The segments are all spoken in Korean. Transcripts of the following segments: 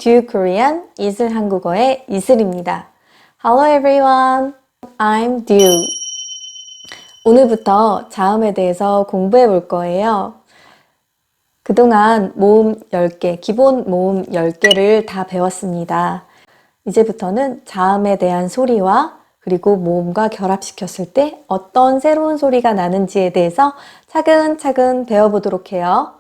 Do Korean 이슬 한국어의 이슬입니다. Hello everyone, I'm Do. 오늘부터 자음에 대해서 공부해 볼 거예요. 그동안 모음 10개, 기본 모음 10개를 다 배웠습니다. 이제부터는 자음에 대한 소리와 그리고 모음과 결합시켰을 때 어떤 새로운 소리가 나는지에 대해서 차근차근 배워보도록 해요.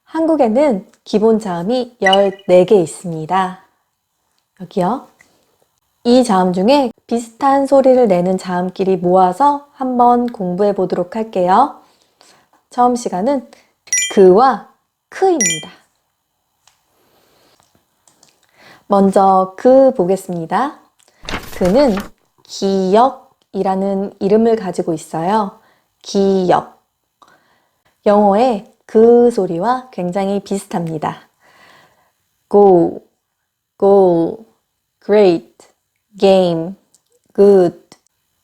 한국에는 기본 자음이 14개 있습니다. 여기요. 이 자음 중에 비슷한 소리를 내는 자음끼리 모아서 한번 공부해 보도록 할게요. 처음 시간은 그와 크입니다. 먼저 그 보겠습니다. 그는 기역이라는 이름을 가지고 있어요. 기역. 영어의 그 소리와 굉장히 비슷합니다. go, goal, great, game, good,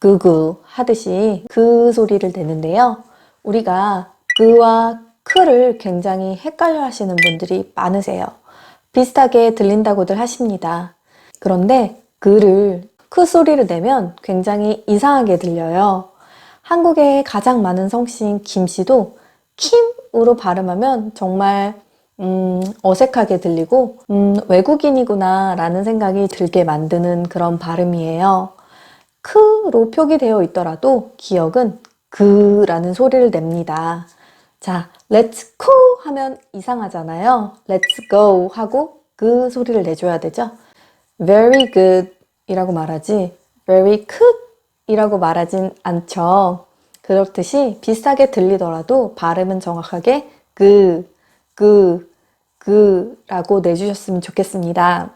google 하듯이 그 소리를 내는데요. 우리가 그와 크를 굉장히 헷갈려 하시는 분들이 많으세요. 비슷하게 들린다고들 하십니다. 그런데 그를 크 소리를 내면 굉장히 이상하게 들려요. 한국에 가장 많은 성씨인 김씨도 킴으로 발음하면 정말 어색하게 들리고 외국인이구나 라는 생각이 들게 만드는 그런 발음이에요. 크로 표기되어 있더라도 기억은 그라는 소리를 냅니다. 자, let's go 하면 이상하잖아요. let's go 하고 그 소리를 내줘야 되죠. very good 이라고 말하지 very good 이라고 말하진 않죠. 그렇듯이 비슷하게 들리더라도 발음은 정확하게 라고 내주셨으면 좋겠습니다.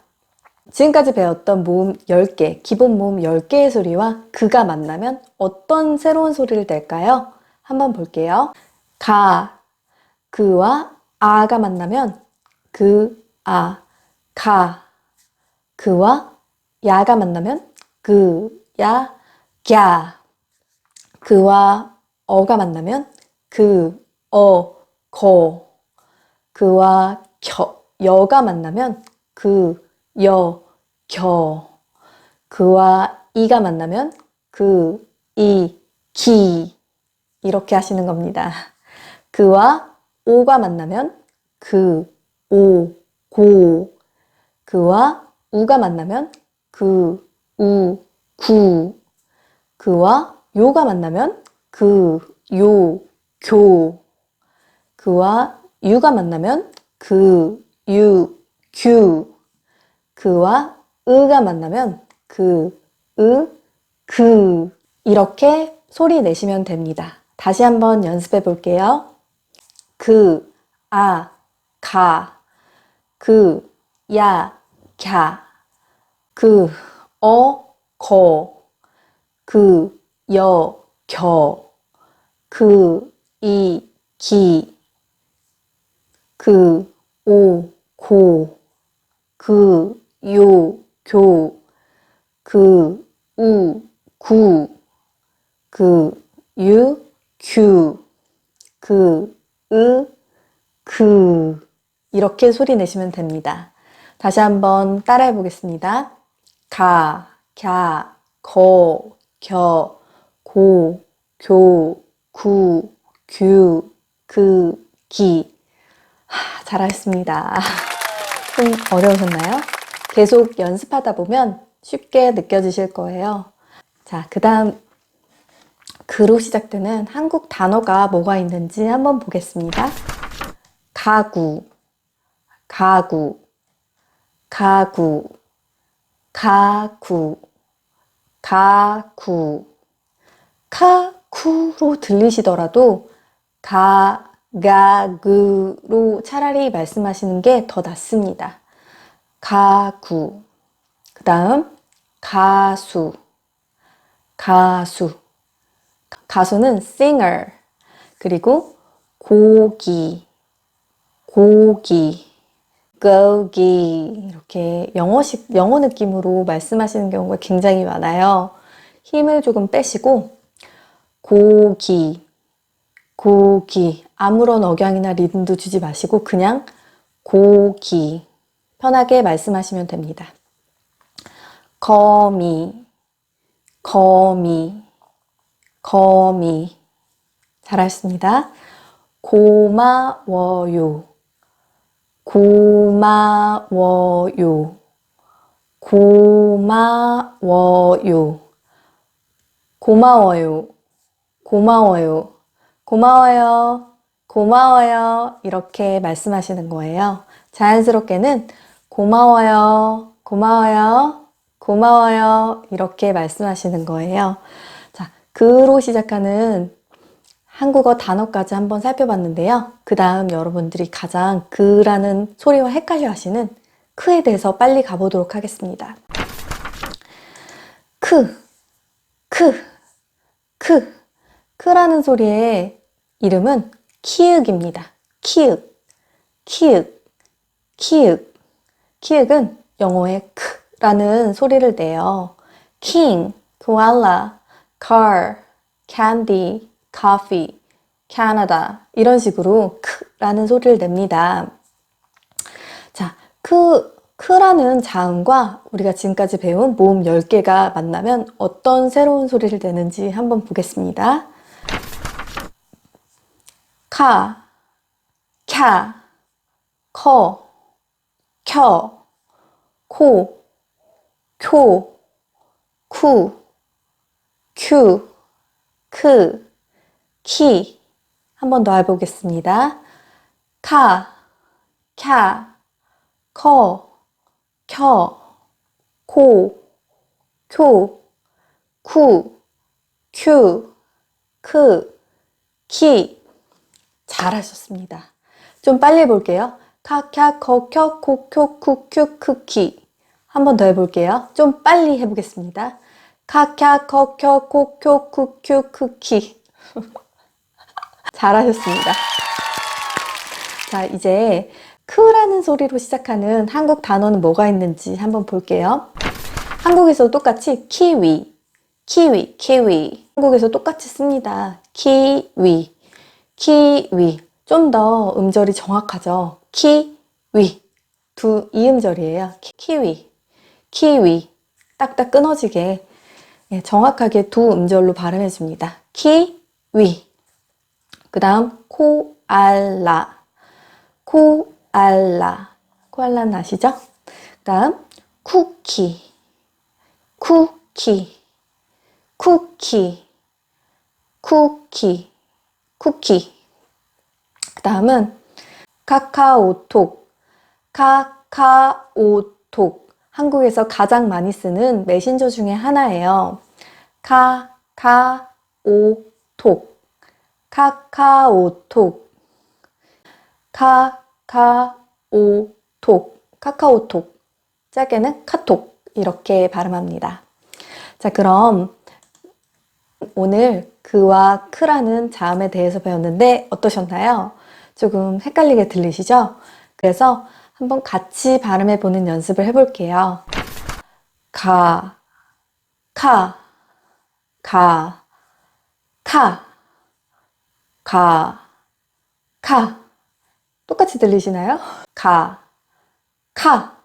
지금까지 배웠던 모음 10개, 기본 모음 10개의 소리와 그가 만나면 어떤 새로운 소리를 낼까요? 한번 볼게요. 그와 아가 만나면 가. 그와 야가 만나면 갸. 그와 어가 만나면 거. 그와 여가 만나면 겨. 그와 이가 만나면 기. 이렇게 하시는 겁니다. 그와 오가 만나면 고. 그와 우가 만나면 구. 그와 요가 만나면 교. 그와 유가 만나면 규. 그와 으가 만나면 그. 이렇게 소리 내시면 됩니다. 다시 한번 연습해 볼게요. 가. 갸. 거. 겨. 기. 고. 교. 구. 규. 이렇게 소리 내시면 됩니다. 다시 한번 따라해 보겠습니다. 갸, 거, 겨, 고, 교, 구, 기. 잘하셨습니다. 좀 어려우셨나요? 계속 연습하다 보면 쉽게 느껴지실 거예요. 자, 그 다음 그로 시작되는 한국 단어가 뭐가 있는지 한번 보겠습니다. 가구. 카구로 들리시더라도 가구로 차라리 말씀하시는 게 더 낫습니다. 가구. 그 다음 가수. 가수는 singer. 그리고 고기. 이렇게 영어 느낌으로 말씀하시는 경우가 굉장히 많아요. 힘을 조금 빼시고 고기. 아무런 억양이나 리듬도 주지 마시고 그냥 고기. 편하게 말씀하시면 됩니다. 거미, 거미, 거미. 잘하셨습니다. 고마워요, 고마워요, 고마워요, 고마워요, 고마워요, 고마워요, 고마워요. 이렇게 말씀하시는 거예요. 자연스럽게는 고마워요, 고마워요, 고마워요. 이렇게 말씀하시는 거예요. 자, 그로 시작하는 한국어 단어까지 한번 살펴봤는데요. 그 다음 여러분들이 가장 그라는 소리와 헷갈려 하시는 크에 대해서 빨리 가보도록 하겠습니다. 크, 크, 크. 크라는 소리의 이름은 키읔입니다. 키읔, 키읔, 키읔. 키읔은 영어의 크라는 소리를 내요. king, koala, car, candy, coffee, Canada 이런 식으로 크라는 소리를 냅니다. 자, 크라는 자음과 우리가 지금까지 배운 모음 10개가 만나면 어떤 새로운 소리를 내는지 한번 보겠습니다. 카, 캬, 커, 켜, 코, 쿄, 쿠, 큐, 크, 키. 한 번 더 해보겠습니다. 카, 캬, 커, 켜, 코, 쿄, 쿠, 큐, 크, 키. 잘하셨습니다. 좀 빨리 해볼게요. 카, 캬, 커, 켜, 코, 쿄, 쿠, 큐, 크, 키. 한 번 더 해볼게요. 좀 빨리 해보겠습니다. 카, 캬, 커, 켜, 코, 쿄, 쿠, 큐, 크, 키. 잘하셨습니다. 자, 이제 크라는 소리로 시작하는 한국 단어는 뭐가 있는지 한번 볼게요. 한국에서 똑같이 키위, 키위, 키위. 한국에서 똑같이 씁니다. 키위, 키위. 좀 더 음절이 정확하죠. 키위. 두 이음절이에요. 키위, 키위. 딱딱 끊어지게 정확하게 두 음절로 발음해 줍니다. 키위. 그 다음 코알라, 코알라. 코알라는 아시죠? 그 다음 쿠키, 쿠키, 쿠키, 쿠키, 쿠키. 그 다음은 카카오톡, 카카오톡. 한국에서 가장 많이 쓰는 메신저 중에 하나예요. 카카오톡, 카카오톡, 카카오톡, 카카오톡. 짧게는 카톡. 이렇게 발음합니다. 자, 그럼 오늘 그와 크라는 자음에 대해서 배웠는데 어떠셨나요? 조금 헷갈리게 들리시죠? 그래서 한번 같이 발음해 보는 연습을 해볼게요. 가, 카, 가, 카, 가, 카. 똑같이 들리시나요? 가, 카.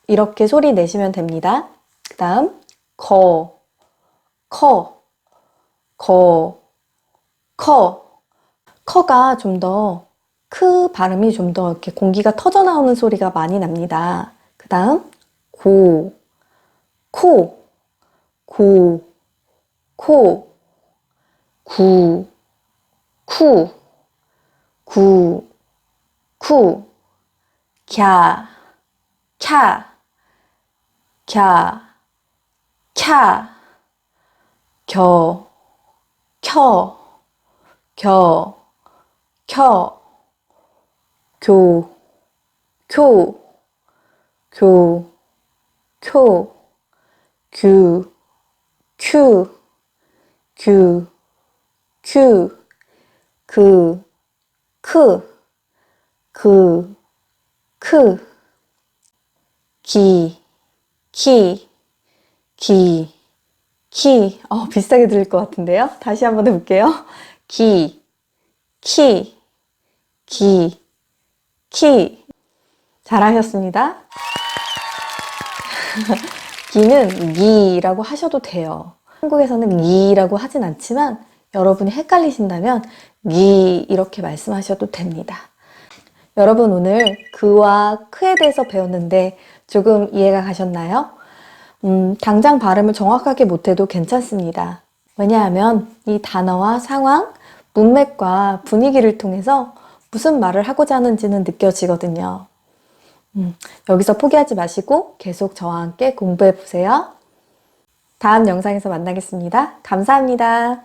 이렇게 소리 내시면 됩니다. 그 다음 거, 커, 거, 커. 커가 좀 더 발음이 좀 더 이렇게 공기가 터져 나오는 소리가 많이 납니다. 그 다음 고, 코, 고, 코, 구, 쿠, 구, 쿠, 캬, 캬, 캬, 캬, 겨, 켜, 겨, 켜, 교, 쿄, 교, 쿄, 규, 큐, 규, 큐, 그, 크, 그, 크, 기, 키, 기, 키. 비슷하게 들릴 것 같은데요? 다시 한번 해볼게요. 기, 키, 기, 키. 잘하셨습니다. 기는 기라고 하셔도 돼요. 한국에서는 기라고 하진 않지만 여러분이 헷갈리신다면 기 이렇게 말씀하셔도 됩니다. 여러분 오늘 그와 크에 대해서 배웠는데 조금 이해가 가셨나요? 당장 발음을 정확하게 못해도 괜찮습니다. 왜냐하면 이 단어와 상황, 문맥과 분위기를 통해서 무슨 말을 하고자 하는지는 느껴지거든요. 여기서 포기하지 마시고 계속 저와 함께 공부해 보세요. 다음 영상에서 만나겠습니다. 감사합니다.